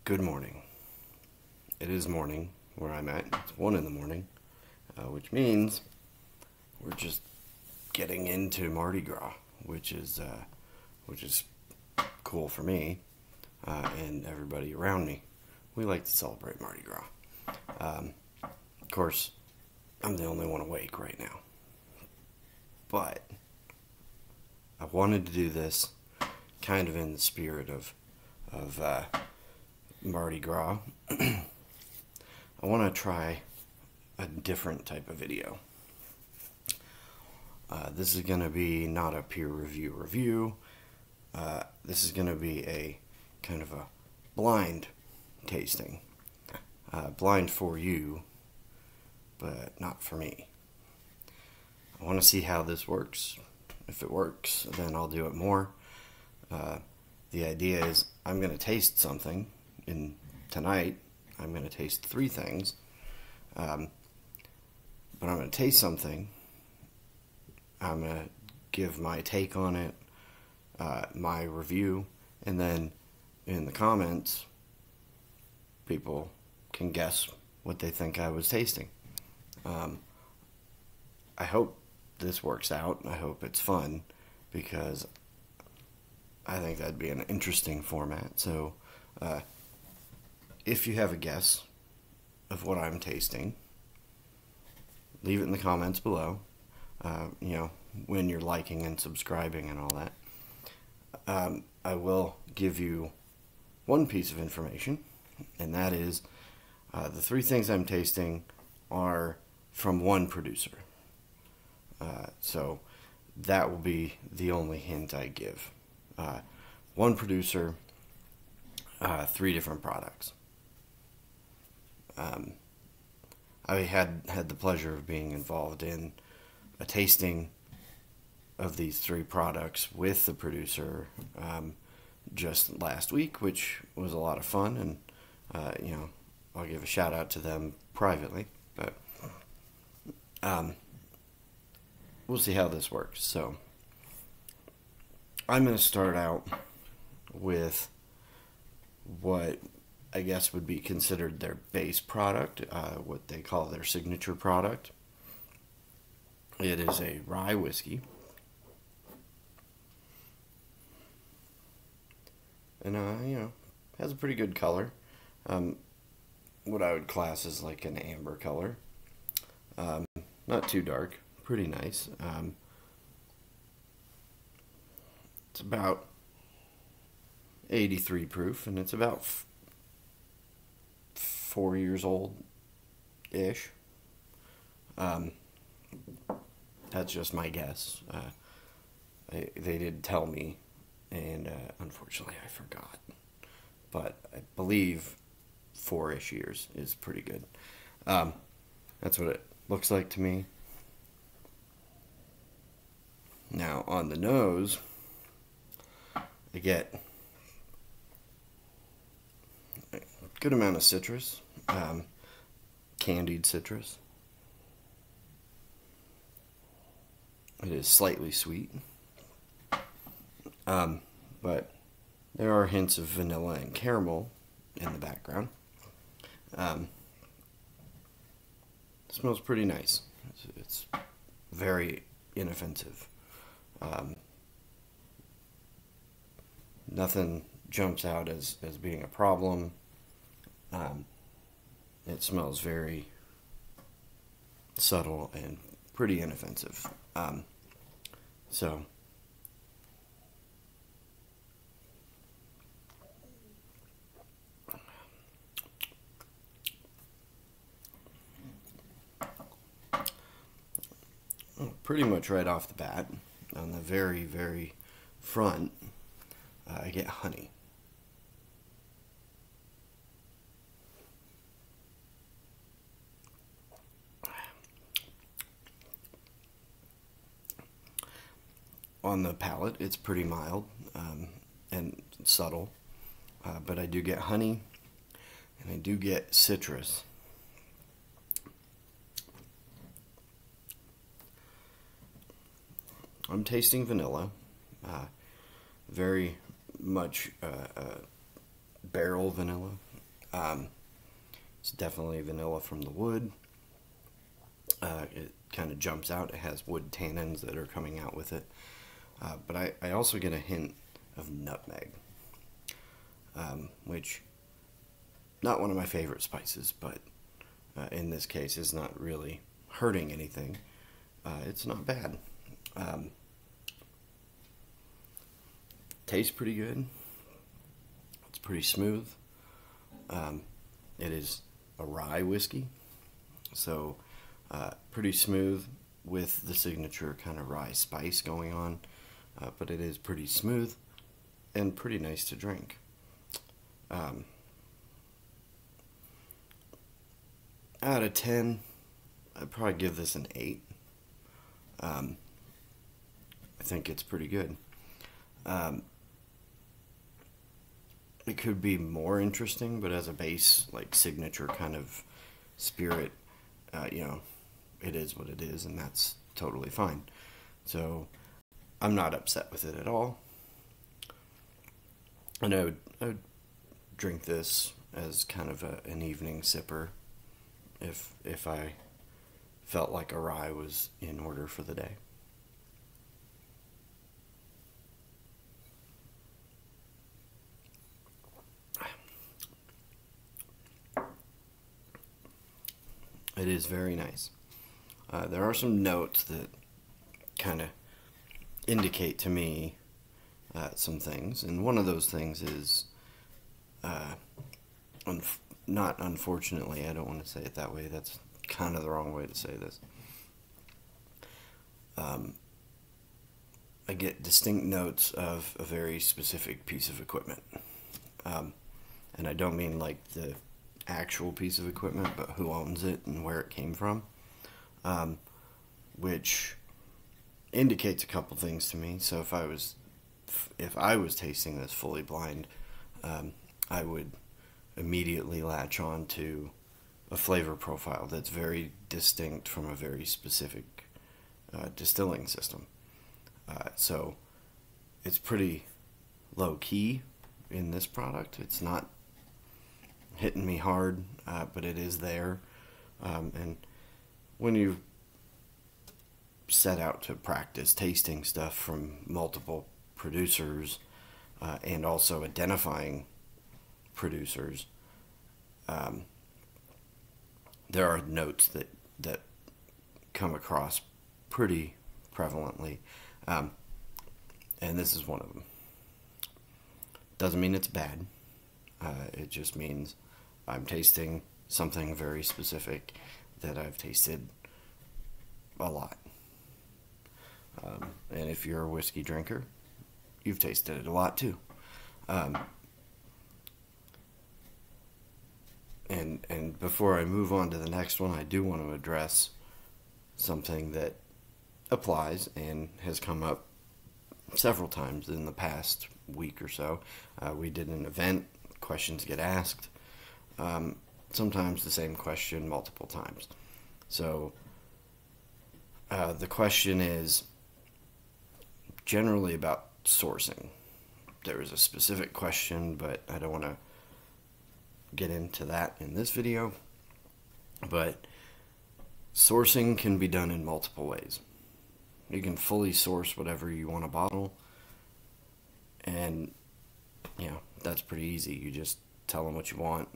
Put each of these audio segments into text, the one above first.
Good morning. It is morning where I'm at. It's 1 in the morning, which means we're just getting into Mardi Gras, which is cool for me and everybody around me. We like to celebrate Mardi Gras. Of course, I'm the only one awake right now, but I wanted to do this kind of in the spirit of Mardi Gras. I want to try a different type of video. This is going to be not a peer review. This is going to be a kind of a blind tasting. Blind for you, but not for me. I want to see how this works. If it works, then I'll do it more. The idea is I'm going to taste something. Tonight, I'm going to taste 3 things. But I'm going to taste something. I'm going to give my take on it, my review, and then in the comments, people can guess what they think I was tasting. I hope this works out. I hope it's fun, because I think that'd be an interesting format. So, if you have a guess of what I'm tasting, leave it in the comments below. When you're liking and subscribing and all that. I will give you one piece of information, and that is the 3 things I'm tasting are from one producer. So that will be the only hint I give. One producer, 3 different products. I had the pleasure of being involved in a tasting of these 3 products with the producer just last week, which was a lot of fun, and I'll give a shout out to them privately, but we'll see how this works. So I'm going to start out with what I guess would be considered their base product, what they call their signature product. It is a rye whiskey. And, has a pretty good color. What I would class as like an amber color. Not too dark. Pretty nice. It's about 83 proof, and it's about 4 years old-ish. That's just my guess. They did tell me, and unfortunately I forgot. But I believe 4-ish years is pretty good. That's what it looks like to me. Now, on the nose, I get a good amount of citrus, candied citrus. It is slightly sweet, but there are hints of vanilla and caramel in the background. It smells pretty nice. It's very inoffensive. Nothing jumps out as being a problem. It smells very subtle and pretty inoffensive. So pretty much right off the bat, on the very, very front, I get honey. On the palate, it's pretty mild and subtle, but I do get honey, and I do get citrus. I'm tasting vanilla, very much barrel vanilla, It's definitely vanilla from the wood. It kind of jumps out. It has wood tannins that are coming out with it. But I also get a hint of nutmeg, which, not one of my favorite spices, but in this case is not really hurting anything. It's not bad. Tastes pretty good. It's pretty smooth. It is a rye whiskey, so pretty smooth with the signature kind of rye spice going on, but it is pretty smooth and pretty nice to drink. Out of 10, I'd probably give this an 8. I think it's pretty good. It could be more interesting, but as a base, like signature kind of spirit, it is what it is, and that's totally fine. So I'm not upset with it at all. And I would drink this as kind of an evening sipper if I felt like a rye was in order for the day. It is very nice. There are some notes that kind of indicate to me some things, and one of those things is, not unfortunately, I don't want to say it that way, that's kind of the wrong way to say this. I get distinct notes of a very specific piece of equipment. And I don't mean like the actual piece of equipment, but who owns it and where it came from, which indicates a couple things to me. So if I was tasting this fully blind, I would immediately latch on to a flavor profile that's very distinct from a very specific distilling system. So it's pretty low key in this product. It's not hitting me hard, but it is there. And when you set out to practice tasting stuff from multiple producers and also identifying producers, there are notes that come across pretty prevalently, and this is one of them. Doesn't mean it's bad. It just means I'm tasting something very specific that I've tasted a lot. And if you're a whiskey drinker, you've tasted it a lot too. And before I move on to the next one, I do want to address something that applies and has come up several times in the past week or so. We did an event, questions get asked, sometimes the same question multiple times. So the question is generally about sourcing. There is a specific question, but I don't want to get into that in this video. But sourcing can be done in multiple ways. You can fully source whatever you want to bottle, and that's pretty easy. You just tell them what you want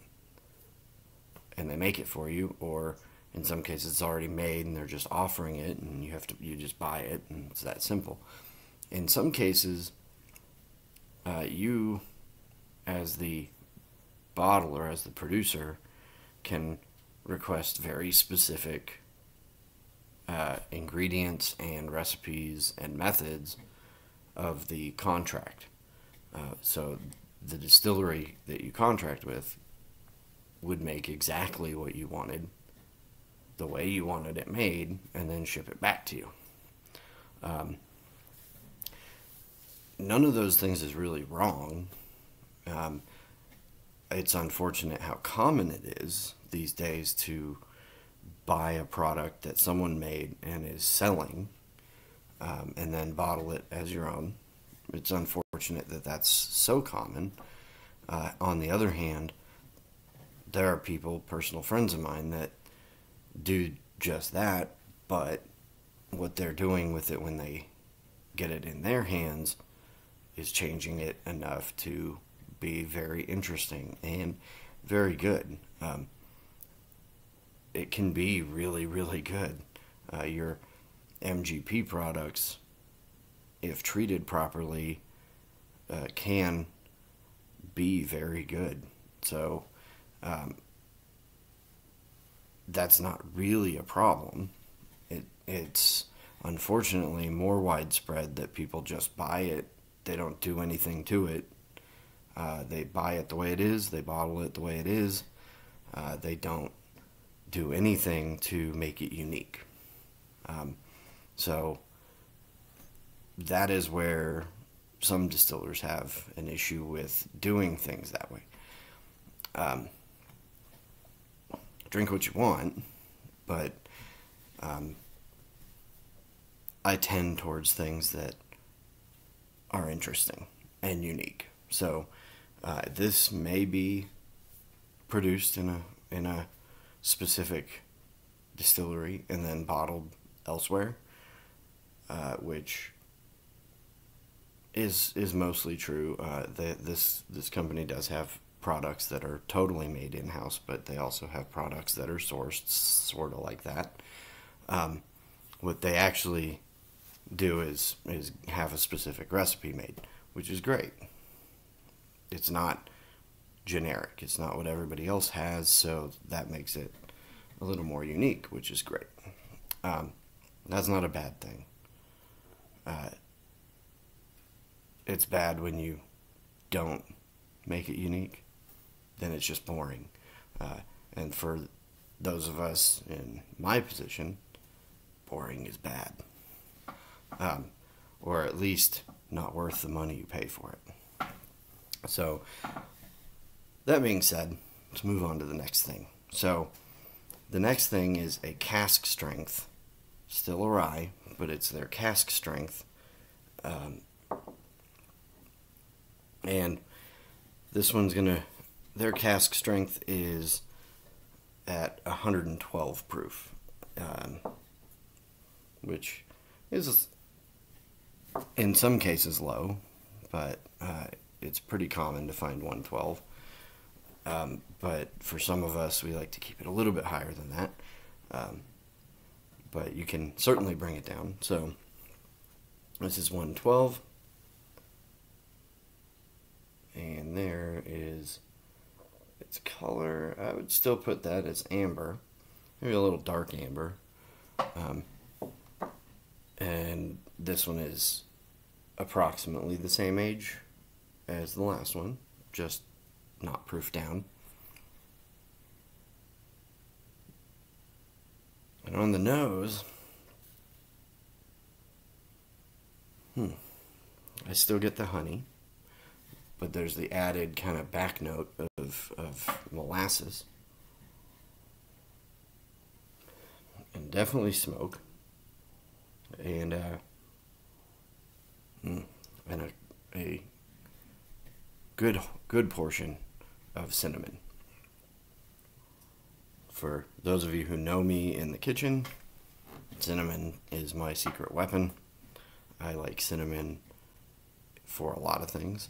and they make it for you, or in some cases it's already made and they're just offering it and you just buy it, and it's that simple. In some cases, you as the bottler, as the producer, can request very specific ingredients and recipes and methods of the contract. So the distillery that you contract with would make exactly what you wanted, the way you wanted it made, and then ship it back to you. None of those things is really wrong. It's unfortunate how common it is these days to buy a product that someone made and is selling, and then bottle it as your own. It's unfortunate that that's so common. On the other hand, there are people, personal friends of mine, that do just that, but what they're doing with it when they get it in their hands is changing it enough to be very interesting and very good. It can be really, really good. Your MGP products, if treated properly, can be very good. So that's not really a problem. It's unfortunately more widespread that people just buy it. They don't do anything to it. They buy it the way it is. They bottle it the way it is. They don't do anything to make it unique. So that is where some distillers have an issue with doing things that way. Drink what you want, but I tend towards things that are interesting and unique. So this may be produced in a specific distillery and then bottled elsewhere, which is mostly true. This company does have products that are totally made in-house, but they also have products that are sourced sort of like that. What they actually do is have a specific recipe made, which is great. It's not generic. It's not what everybody else has, so that makes it a little more unique, which is great. That's not a bad thing. It's bad when you don't make it unique. Then it's just boring. And for those of us in my position, boring is bad. Or at least not worth the money you pay for it. So, that being said, let's move on to the next thing. So, the next thing is a cask strength, still a rye, but it's their cask strength. And this one's their cask strength is at 112 proof, which is in some cases low, but it's pretty common to find 112. But for some of us, we like to keep it a little bit higher than that. But you can certainly bring it down. So this is 112. And there is its color. I would still put that as amber. Maybe a little dark amber. And this one is approximately the same age as the last one, just not proof down. And on the nose, I still get the honey, but there's the added kind of back note of molasses. And definitely smoke. And a good portion of cinnamon. For those of you who know me in the kitchen, cinnamon is my secret weapon. I like cinnamon for a lot of things,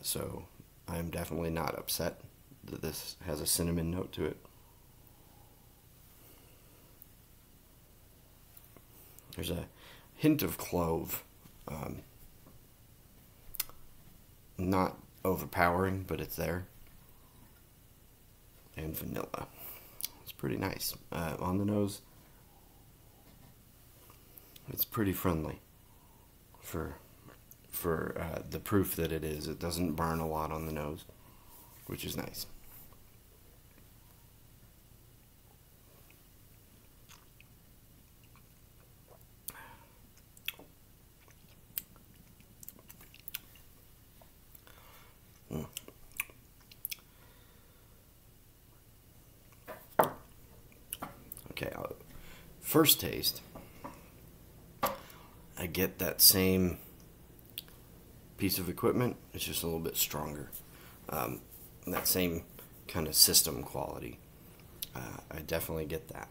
so I'm definitely not upset that this has a cinnamon note to it. There's a hint of clove, not overpowering, but it's there, and vanilla. It's pretty nice. On the nose, it's pretty friendly for the proof that it is. It doesn't burn a lot on the nose, which is nice. Okay, first taste, I get that same piece of equipment. It's just a little bit stronger. That same kind of system quality. I definitely get that.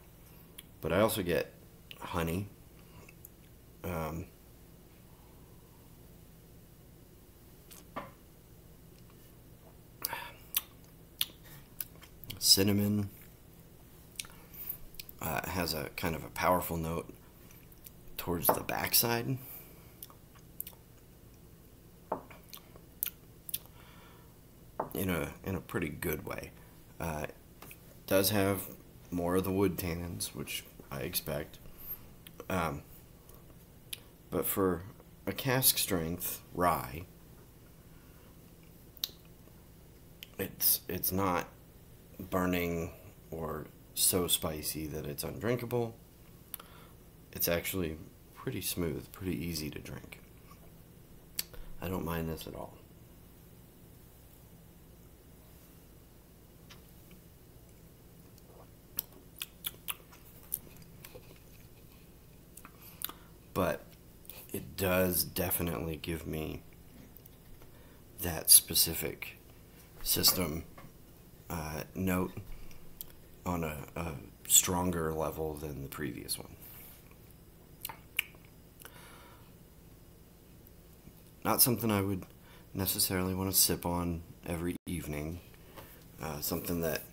But I also get honey. Cinnamon has a kind of a powerful note towards the backside. In a pretty good way. Does have more of the wood tannins, which I expect. But for a cask strength rye, it's not burning or so spicy that it's undrinkable. It's actually pretty smooth, pretty easy to drink. I don't mind this at all. But it does definitely give me that specific system note on a stronger level than the previous one. Not something I would necessarily want to sip on every evening. Something that,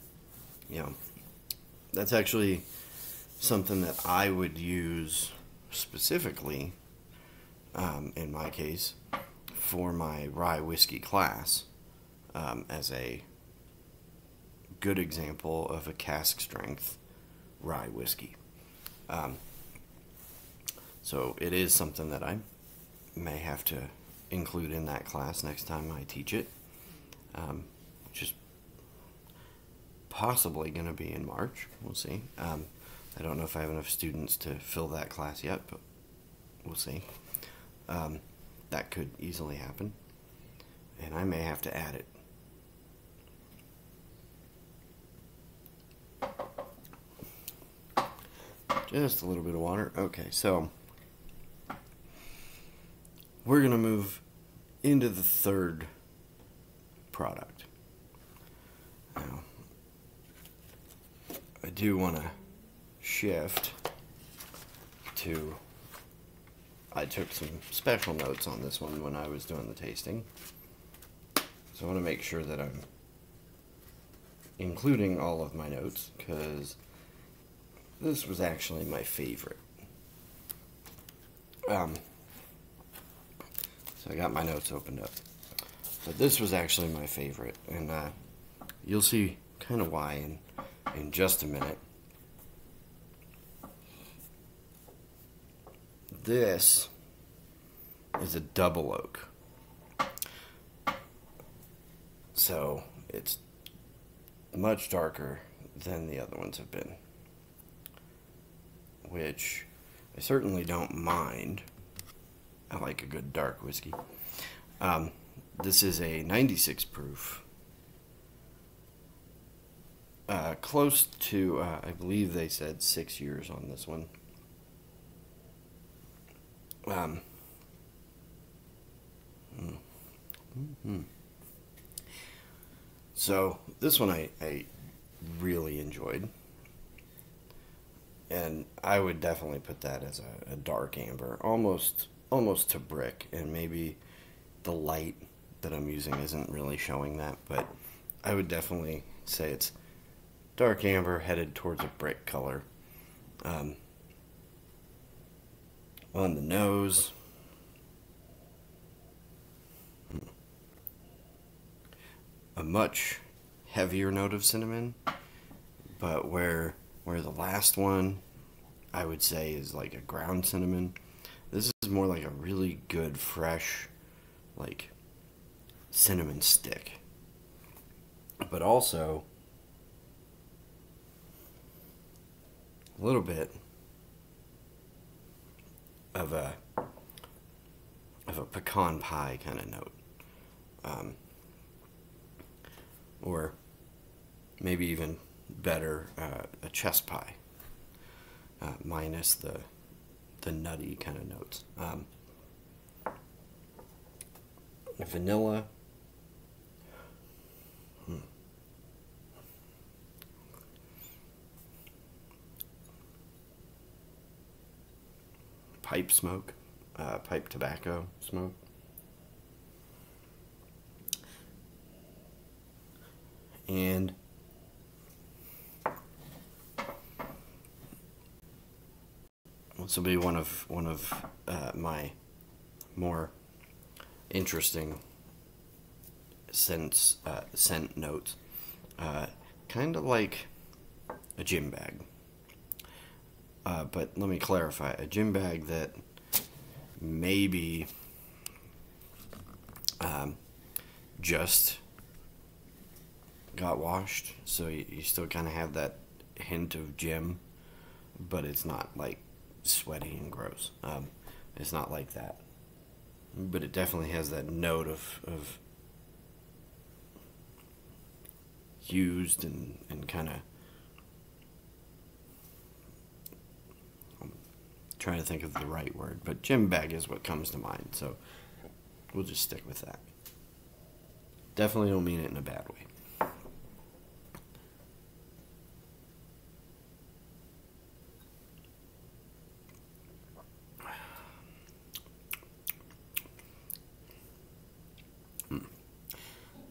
that's actually something that I would use specifically, in my case, for my rye whiskey class, as a good example of a cask strength rye whiskey. So it is something that I may have to include in that class next time I teach it, which is possibly going to be in March. We'll see. I don't know if I have enough students to fill that class yet, but we'll see. That could easily happen, and I may have to add it. Just a little bit of water. Okay, so we're going to move into the third product. Now, I do want to shift to, I took some special notes on this one when I was doing the tasting, so I want to make sure that I'm including all of my notes, because this was actually my favorite. So I got my notes opened up, but this was actually my favorite, and you'll see kind of why in just a minute. This is a double oak, so it's much darker than the other ones have been, which I certainly don't mind. I like a good dark whiskey. This is a 96 proof, close to, I believe they said 6 years on this one. So this one I really enjoyed, and I would definitely put that as a dark amber, almost to brick, and maybe the light that I'm using isn't really showing that, but I would definitely say it's dark amber headed towards a brick color. On the nose, a much heavier note of cinnamon, but where the last one I would say is like a ground cinnamon, this is more like a really good fresh like cinnamon stick, but also a little bit of a pecan pie kind of note, or maybe even better, a chess pie, minus the nutty kind of notes. Vanilla. pipe smoke, pipe tobacco smoke. And this will be one of my more interesting scent notes. Kind of like a gym bag. But let me clarify, a gym bag that maybe just got washed, so you still kind of have that hint of gym, but it's not like sweaty and gross. It's not like that, but it definitely has that note of used and kind of, I'm trying to think of the right word, but gym bag is what comes to mind, so we'll just stick with that. Definitely don't mean it in a bad way.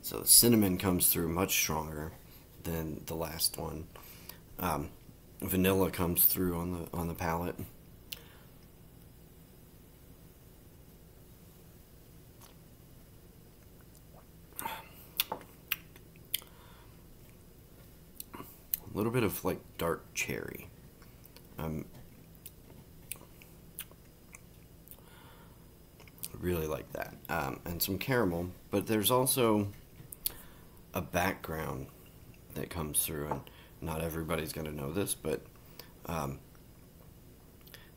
So the cinnamon comes through much stronger than the last one. Vanilla comes through on the palate. A little bit of like dark cherry. Really like that. And some caramel, but there's also a background that comes through, and not everybody's going to know this, but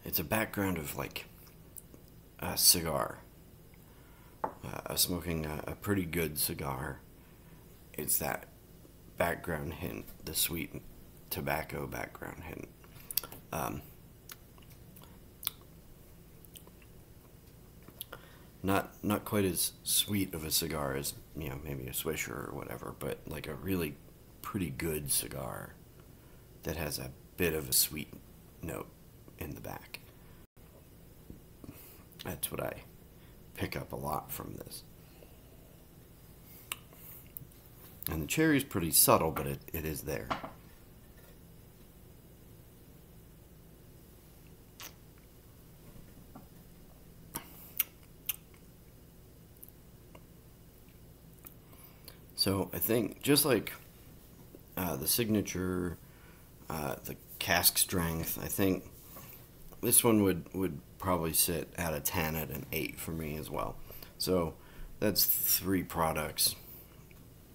it's a background of like a cigar, smoking a pretty good cigar. It's that background hint, the sweet tobacco background hint. Not quite as sweet of a cigar as, you know, maybe a Swisher or whatever, but like a really pretty good cigar that has a bit of a sweet note in the back. That's what I pick up a lot from this. And the cherry is pretty subtle, but it is there. So I think just like the signature, the cask strength, I think this one would probably sit at a 10 at an 8 for me as well. So that's 3 products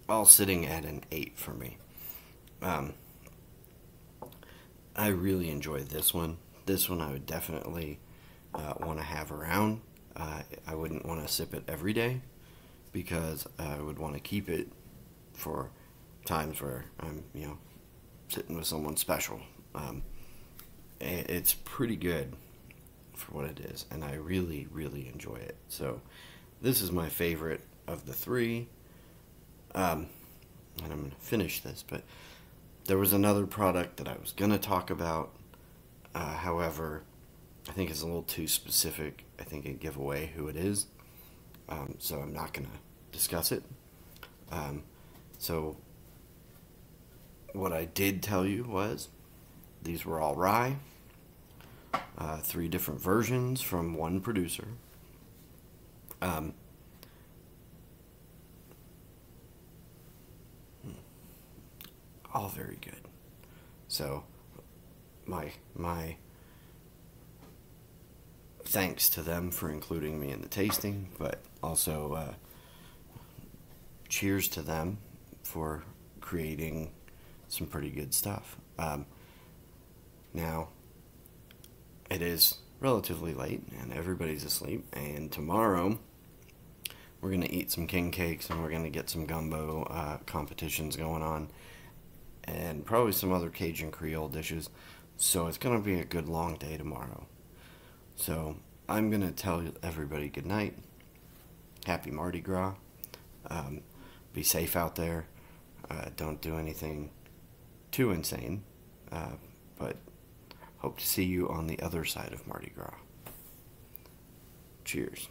all sitting at an 8 for me. I really enjoyed this one. This one I would definitely want to have around. I wouldn't want to sip it every day because I would want to keep it for times where I'm, you know, sitting with someone special. It's pretty good for what it is, and I really, really enjoy it. So this is my favorite of the 3. And I'm going to finish this, but there was another product that I was going to talk about. However, I think it's a little too specific. I think it'd give away who it is. So I'm not going to discuss it. So what I did tell you was these were all rye, 3 different versions from one producer. All very good. So my thanks to them for including me in the tasting, but also cheers to them for creating some pretty good stuff. Now, it is relatively late and everybody's asleep, and tomorrow we're going to eat some king cakes and we're going to get some gumbo competitions going on, and probably some other Cajun Creole dishes. So it's going to be a good long day tomorrow. So I'm going to tell everybody good night. Happy Mardi Gras. Be safe out there. Don't do anything too insane. But hope to see you on the other side of Mardi Gras. Cheers.